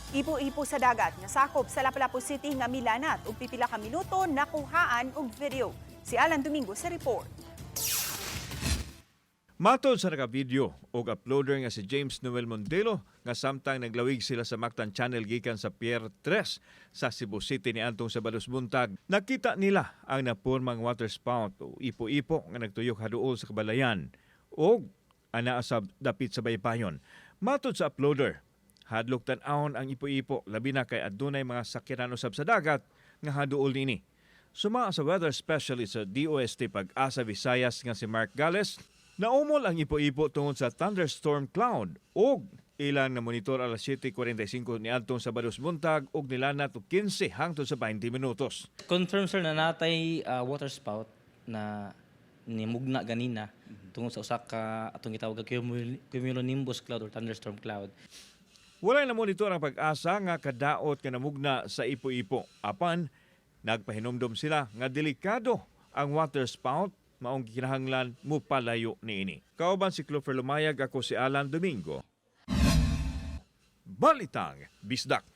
Ipo-ipo sa dagat nga sakop sa Lapu-Lapu City nga milanat ug pipila ka minuto nakuhaan og video. Si Alan Domingo sa report. Matod sa naka-video og uploader nga si James Noel Mondelo nga samtang naglawig sila sa Mactan Channel gikan sa Pier 3 sa Cebu City niadtong Sabados buntag, nakita nila ang napurmang water spout o ipo-ipo nga nagtuyok haduol sa kabalayan og anaa sa dapit sa baybayon. Matod sa uploader, hadlok tan-awon ang ipo-ipo labi na kay adunay mga sakyanan usab sa dagat nga haduol nini. Suma sa weather specialist sa DOST Pag-asa Visayas nga si Mark Gales, naumol ang ipo-ipo tungod sa thunderstorm cloud og ilang na monitor alas 7:45 niadtong Sabados buntag og nilanat og 15 hangtod sa 20 minutos. Confirm sir na natay water spout na nimugna ganina tungod sa usa ka atong gitawag nga cumulonimbus cloud or thunderstorm cloud. Walay na monitor ang Pag-asa nga kadaot nga namugna sa ipo-ipo. Apan nagpahinumdom sila nga delikado ang water spout maong kinahanglan mo palayo niini. Kauban si Clover Lumayag, ako si Alan Domingo. Balitang Bisdak.